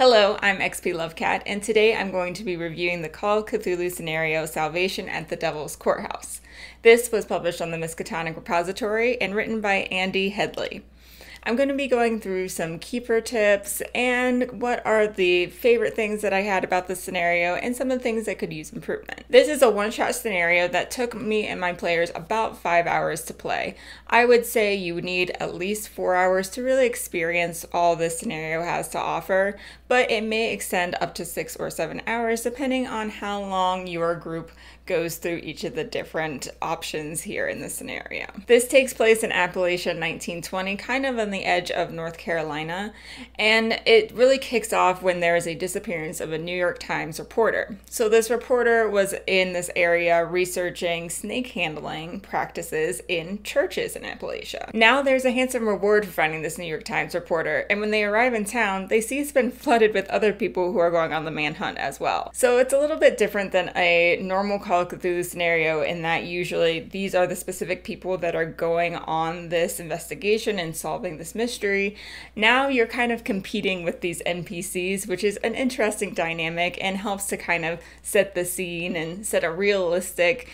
Hello, I'm XPLovecat, and today I'm going to be reviewing the Call of Cthulhu scenario Salvation at the Devil's Courthouse. This was published on the Miskatonic Repository and written by Andy Headley. I'm going to be going through some keeper tips and what are the favorite things that I had about this scenario and some of the things that could use improvement. This is a one-shot scenario that took me and my players about 5 hours to play. I would say you would need at least 4 hours to really experience all this scenario has to offer, but it may extend up to 6 or 7 hours depending on how long your group goes through each of the different options here in the scenario. This takes place in Appalachia 1920, kind of on the edge of North Carolina, and it really kicks off when there is a disappearance of a New York Times reporter. So this reporter was in this area researching snake handling practices in churches in Appalachia. Now there's a handsome reward for finding this New York Times reporter, and when they arrive in town, they see it's been flooded with other people who are going on the manhunt as well. So it's a little bit different than a normal Call of Cthulhu scenario in that usually these are the specific people that are going on this investigation and solving this mystery. Now you're kind of competing with these NPCs, which is an interesting dynamic and helps to kind of set the scene and set a realistic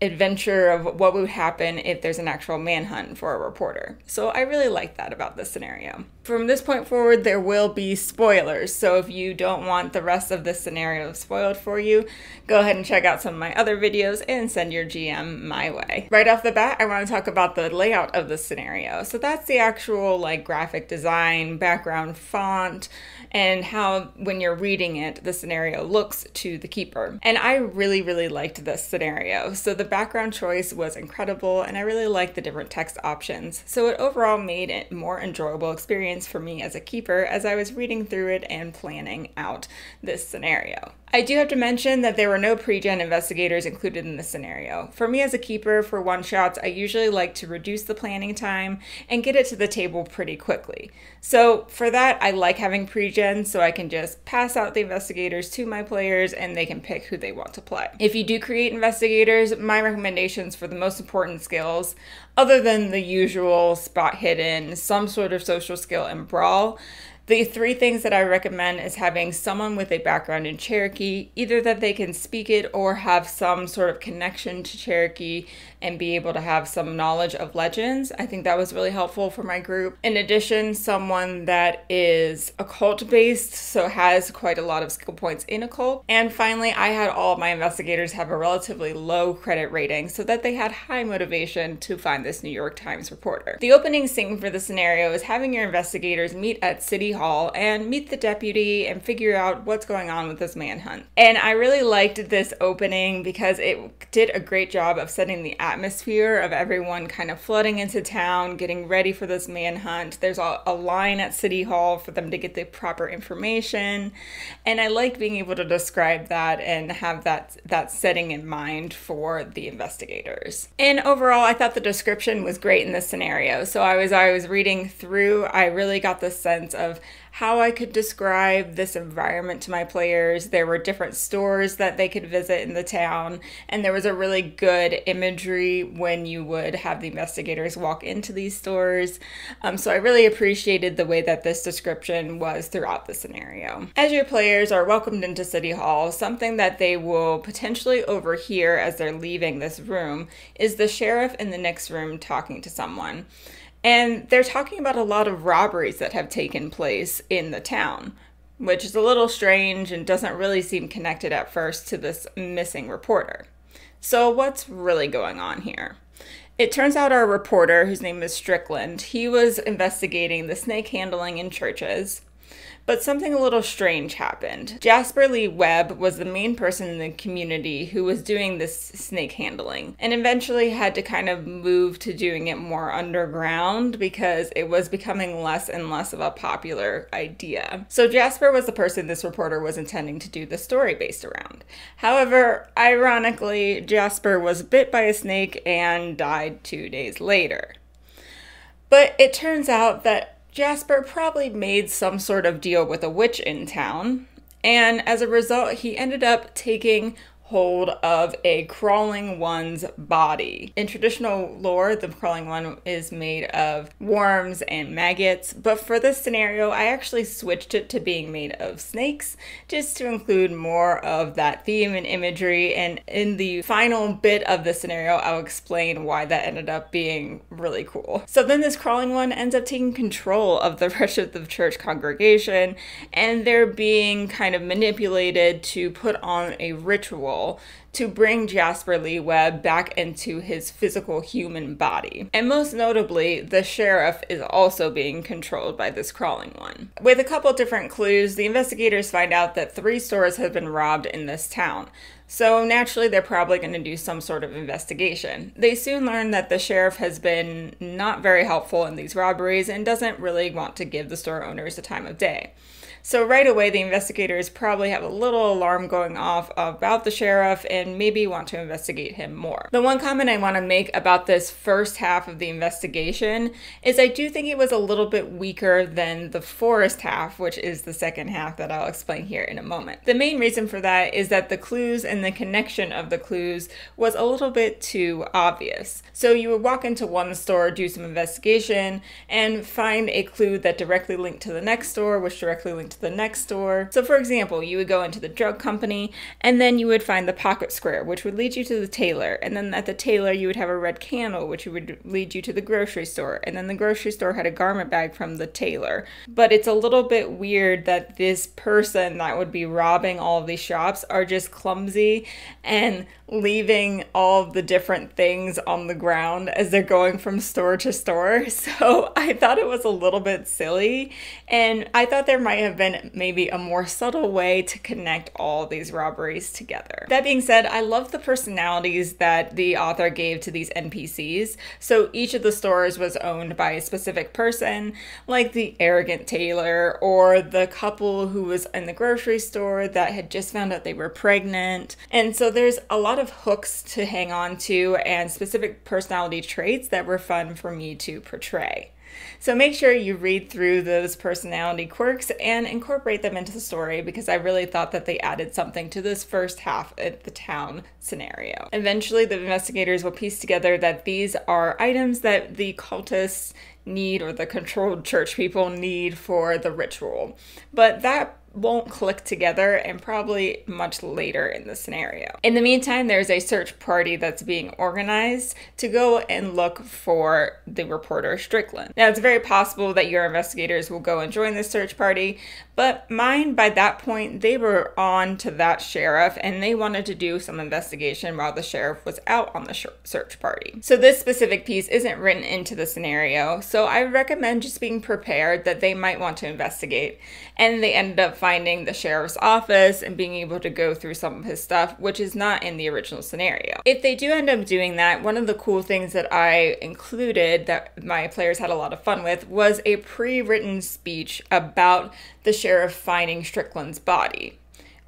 adventure of what would happen if there's an actual manhunt for a reporter. So I really like that about this scenario. From this point forward, there will be spoilers. So if you don't want the rest of this scenario spoiled for you, go ahead and check out some of my other videos and send your GM my way. Right off the bat, I want to talk about the layout of the scenario. So that's the actual graphic design, background font, and how when you're reading it, the scenario looks to the keeper. And I really liked this scenario. So the background choice was incredible, and I really liked the different text options. So it overall made it a more enjoyable experience for me as a keeper as I was reading through it and planning out this scenario. I do have to mention that there were no pre-gen investigators included in this scenario. For me as a keeper for one-shots, I usually like to reduce the planning time and get it to the table pretty quickly. So for that, I like having pre-gen so I can just pass out the investigators to my players and they can pick who they want to play. If you do create investigators, my recommendations for the most important skills, other than the usual spot hidden, some sort of social skill, and brawl, the three things that I recommend is having someone with a background in Cherokee, either that they can speak it or have some sort of connection to Cherokee and be able to have some knowledge of legends. I think that was really helpful for my group. In addition, someone that is occult based, so has quite a lot of skill points in occult. And finally, I had all of my investigators have a relatively low credit rating so that they had high motivation to find this New York Times reporter. The opening scene for the scenario is having your investigators meet at City Hall and meet the deputy and figure out what's going on with this manhunt. And I really liked this opening because it did a great job of setting the atmosphere of everyone kind of flooding into town, getting ready for this manhunt. There's a line at City Hall for them to get the proper information. And I liked being able to describe that and have that setting in mind for the investigators. And overall, I thought the description was great in this scenario. So I was reading through, I really got the sense of how I could describe this environment to my players. There were different stores that they could visit in the town, and there was a really good imagery when you would have the investigators walk into these stores. So I really appreciated the way that this description was throughout the scenario. As your players are welcomed into City Hall, something that they will potentially overhear as they're leaving this room is the sheriff in the next room talking to someone. And they're talking about a lot of robberies that have taken place in the town, which is a little strange and doesn't really seem connected at first to this missing reporter. So what's really going on here? It turns out our reporter, whose name is Strickland, he was investigating the snake handling in churches. But something a little strange happened. Jasper Lee Webb was the main person in the community who was doing this snake handling and eventually had to kind of move to doing it more underground because it was becoming less and less of a popular idea. So Jasper was the person this reporter was intending to do the story based around. However, ironically, Jasper was bit by a snake and died 2 days later. But it turns out that Jasper probably made some sort of deal with a witch in town, and as a result, he ended up taking hold of a crawling one's body. In traditional lore, the crawling one is made of worms and maggots, but for this scenario, I actually switched it to being made of snakes, just to include more of that theme and imagery. And in the final bit of the scenario, I'll explain why that ended up being really cool. So then this crawling one ends up taking control of the rest of the church congregation, and they're being kind of manipulated to put on a ritual to bring Jasper Lee Webb back into his physical human body. And most notably, the sheriff is also being controlled by this crawling one. With a couple different clues, the investigators find out that 3 stores have been robbed in this town. So naturally, they're probably going to do some sort of investigation. They soon learn that the sheriff has been not very helpful in these robberies and doesn't really want to give the store owners the time of day. So right away, the investigators probably have a little alarm going off about the sheriff and maybe want to investigate him more. The one comment I want to make about this first half of the investigation is I do think it was a little bit weaker than the forest half, which is the second half that I'll explain here in a moment. The main reason for that is that the clues and the connection of the clues was a little bit too obvious. So you would walk into one store, do some investigation, and find a clue that directly linked to the next store, which directly linked to the next store. So for example, you would go into the drug company and then you would find the pocket square, which would lead you to the tailor. And then at the tailor, you would have a red candle, which would lead you to the grocery store. And then the grocery store had a garment bag from the tailor. But it's a little bit weird that this person that would be robbing all of these shops are just clumsy and leaving all of the different things on the ground as they're going from store to store. So I thought it was a little bit silly, and I thought there might have been maybe a more subtle way to connect all these robberies together. That being said, I love the personalities that the author gave to these NPCs. So each of the stores was owned by a specific person, like the arrogant tailor or the couple who was in the grocery store that had just found out they were pregnant. And so there's a lot of hooks to hang on to and specific personality traits that were fun for me to portray. So make sure you read through those personality quirks and incorporate them into the story, because I really thought that they added something to this first half of the town scenario. Eventually, the investigators will piece together that these are items that the cultists need, or the controlled church people need, for the ritual. But that won't click together and probably much later in the scenario. In the meantime, there's a search party that's being organized to go and look for the reporter Strickland. Now, it's very possible that your investigators will go and join this search party, but mine, by that point, they were on to that sheriff and they wanted to do some investigation while the sheriff was out on the search party. So this specific piece isn't written into the scenario, so I recommend just being prepared that they might want to investigate. And they ended up finding the sheriff's office and being able to go through some of his stuff, which is not in the original scenario. If they do end up doing that, one of the cool things that I included that my players had a lot of fun with was a pre-written speech about the sheriff finding Strickland's body,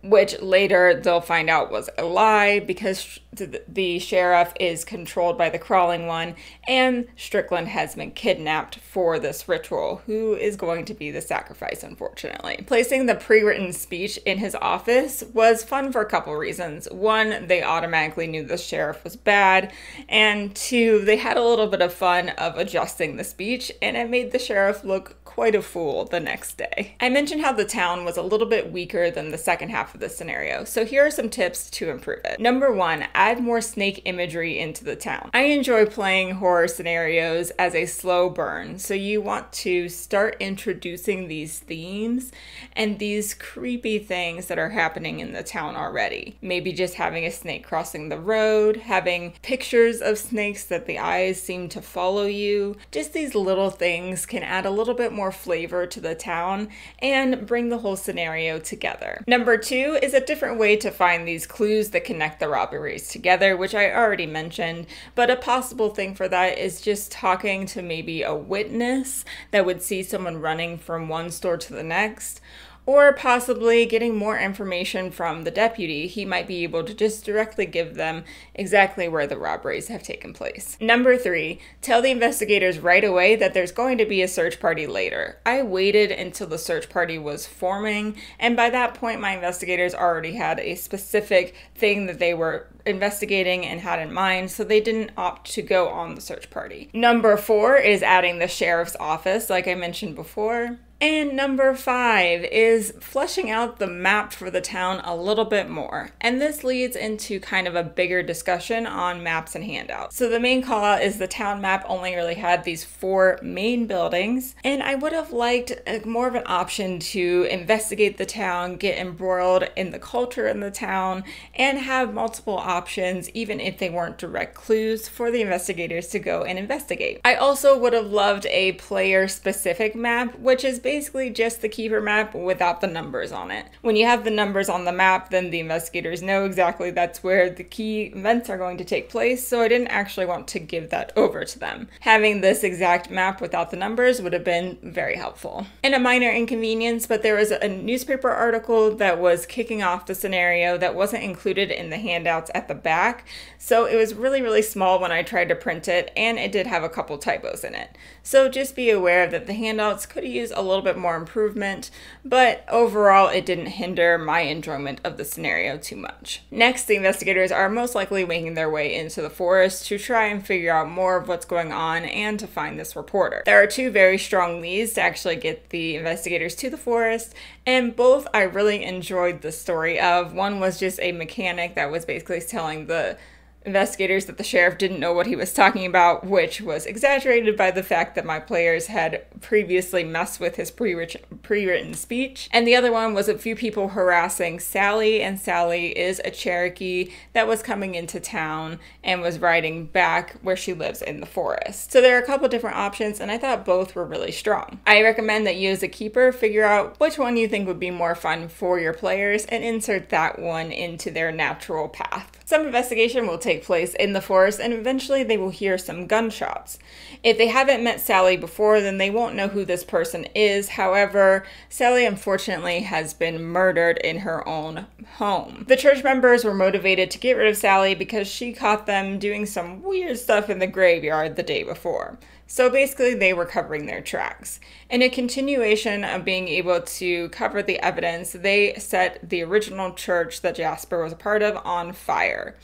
which later they'll find out was a lie, because the sheriff is controlled by the crawling one and Strickland has been kidnapped for this ritual, who is going to be the sacrifice, unfortunately. Placing the pre-written speech in his office was fun for a couple reasons. One, they automatically knew the sheriff was bad, and 2, they had a little bit of fun of adjusting the speech, and it made the sheriff look quite a fool the next day. I mentioned how the town was a little bit weaker than the second half of the scenario, so here are some tips to improve it. Number 1, add more snake imagery into the town. I enjoy playing horror scenarios as a slow burn, so you want to start introducing these themes and these creepy things that are happening in the town already. Maybe just having a snake crossing the road, having pictures of snakes that the eyes seem to follow you. Just these little things can add a little bit more flavor to the town and bring the whole scenario together. Number 2 is a different way to find these clues that connect the robberies together, which I already mentioned, but a possible thing for that is just talking to maybe a witness that would see someone running from one store to the next, or possibly getting more information from the deputy. He might be able to just directly give them exactly where the robberies have taken place. Number 3, tell the investigators right away that there's going to be a search party later. I waited until the search party was forming, and by that point my investigators already had a specific thing that they were investigating and had in mind, so they didn't opt to go on the search party. Number 4 is adding the sheriff's office, like I mentioned before. And number 5 is fleshing out the map for the town a little bit more. And this leads into kind of a bigger discussion on maps and handouts. So the main call out is the town map only really had these 4 main buildings. And I would have liked more of an option to investigate the town, get embroiled in the culture in the town, and have multiple options, even if they weren't direct clues, for the investigators to go and investigate. I also would have loved a player-specific map, which is basically just the keeper map without the numbers on it. When you have the numbers on the map, then the investigators know exactly that's where the key events are going to take place, so I didn't actually want to give that over to them. Having this exact map without the numbers would have been very helpful. And a minor inconvenience, but there was a newspaper article that was kicking off the scenario that wasn't included in the handouts at the back, so it was really small when I tried to print it, and it did have a couple typos in it. So just be aware that the handouts could use a little bit more improvement, but overall it didn't hinder my enjoyment of the scenario too much. Next, the investigators are most likely making their way into the forest to try and figure out more of what's going on and to find this reporter. There are 2 very strong leads to actually get the investigators to the forest, and both I really enjoyed the story of. One was just a mechanic that was basically telling the investigators that the sheriff didn't know what he was talking about, which was exaggerated by the fact that my players had previously messed with his pre-written speech. And the other one was a few people harassing Sally, and Sally is a Cherokee that was coming into town and was riding back where she lives in the forest. So there are a couple different options, and I thought both were really strong. I recommend that you as a keeper figure out which one you think would be more fun for your players and insert that one into their natural path. Some investigation will take place in the forest, and eventually they will hear some gunshots. If they haven't met Sally before, then they won't know who this person is. However, Sally unfortunately has been murdered in her own home. The church members were motivated to get rid of Sally because she caught them doing some weird stuff in the graveyard the day before. So basically they were covering their tracks. In a continuation of being able to cover the evidence, they set the original church that Jasper was a part of on fire.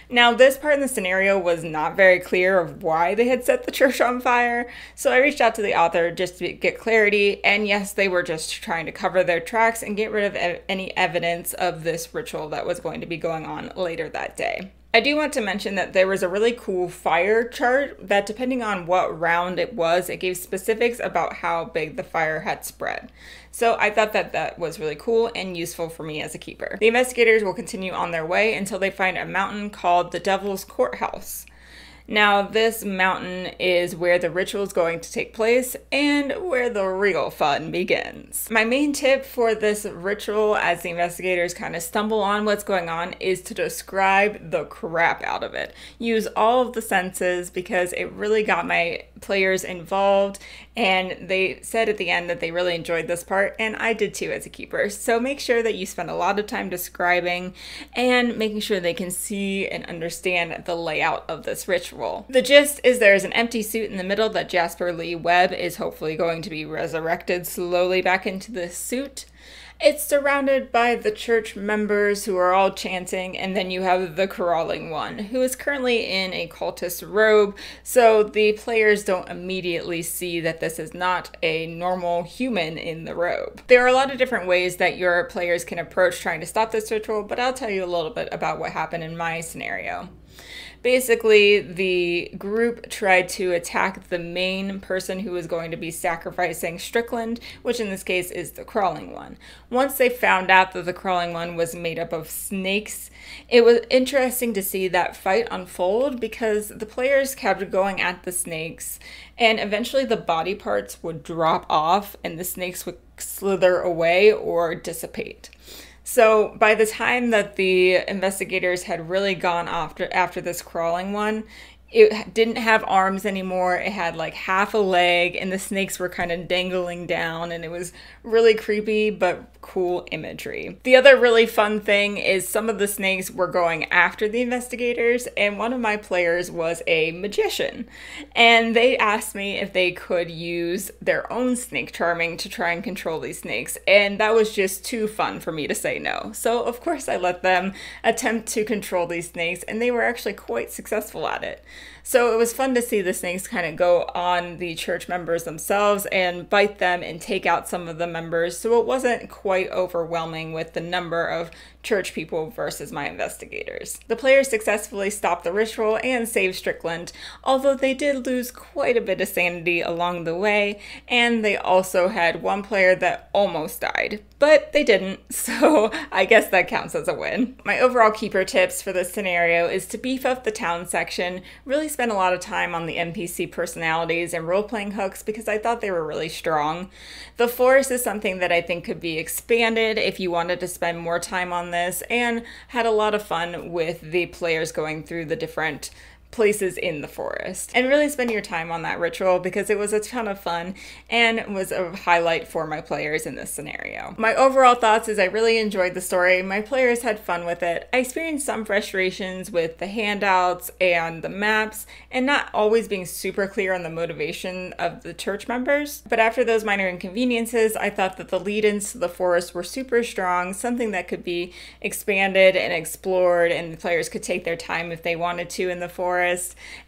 Now, this part in the scenario was not very clear of why they had set the church on fire, so I reached out to the author just to get clarity, and yes, they were just trying to cover their tracks and get rid of any evidence of this ritual that was going to be going on later that day. I do want to mention that there was a really cool fire chart that, depending on what round it was, it gave specifics about how big the fire had spread. So I thought that that was really cool and useful for me as a keeper. The investigators will continue on their way until they find a mountain called the Devil's Courthouse. Now, this mountain is where the ritual is going to take place and where the real fun begins. My main tip for this ritual, as the investigators kind of stumble on what's going on, is to describe the crap out of it. Use all of the senses, because it really got my players involved, and they said at the end that they really enjoyed this part, and I did too as a keeper. So make sure that you spend a lot of time describing and making sure they can see and understand the layout of this ritual. The gist is there is an empty suit in the middle that Jasper Lee Webb is hopefully going to be resurrected slowly back into this suit. It's surrounded by the church members who are all chanting, and then you have the crawling one, who is currently in a cultist robe, so the players don't immediately see that this is not a normal human in the robe. There are a lot of different ways that your players can approach trying to stop this ritual, but I'll tell you a little bit about what happened in my scenario. Basically, the group tried to attack the main person who was going to be sacrificing Strickland, which in this case is the crawling one. Once they found out that the crawling one was made up of snakes, it was interesting to see that fight unfold, because the players kept going at the snakes, and eventually the body parts would drop off and the snakes would slither away or dissipate. So by the time that the investigators had really gone after this crawling one, It didn't have arms anymore. It had like half a leg, and the snakes were kind of dangling down, and it was really creepy but cool imagery. The other really fun thing is some of the snakes were going after the investigators, and one of my players was a magician, and they asked me if they could use their own snake charming to try and control these snakes, and that was just too fun for me to say no. So of course I let them attempt to control these snakes, and they were actually quite successful at it. So it was fun to see the snakes kind of go on the church members themselves and bite them and take out some of the members. So it wasn't quite overwhelming with the number of church people versus my investigators. The players successfully stopped the ritual and saved Strickland, although they did lose quite a bit of sanity along the way, and they also had one player that almost died, but they didn't, so I guess that counts as a win. My overall keeper tips for this scenario is to beef up the town section, really spend a lot of time on the NPC personalities and role-playing hooks because I thought they were really strong. The forest is something that I think could be expanded if you wanted to spend more time on this, and had a lot of fun with the players going through the different places in the forest. And really spend your time on that ritual because it was a ton of fun and was a highlight for my players in this scenario. My overall thoughts is I really enjoyed the story. My players had fun with it. I experienced some frustrations with the handouts and the maps and not always being super clear on the motivation of the church members. But after those minor inconveniences, I thought that the lead-ins to the forest were super strong, something that could be expanded and explored, and the players could take their time if they wanted to in the forest.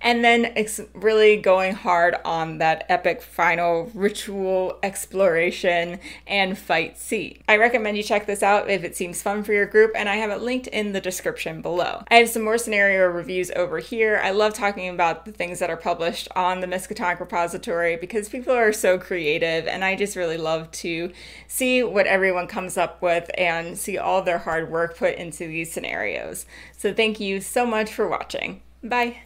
And then it's really going hard on that epic final ritual exploration and fight scene. I recommend you check this out if it seems fun for your group, and I have it linked in the description below. I have some more scenario reviews over here. I love talking about the things that are published on the Miskatonic repository because people are so creative, and I just really love to see what everyone comes up with and see all their hard work put into these scenarios. So thank you so much for watching. Bye.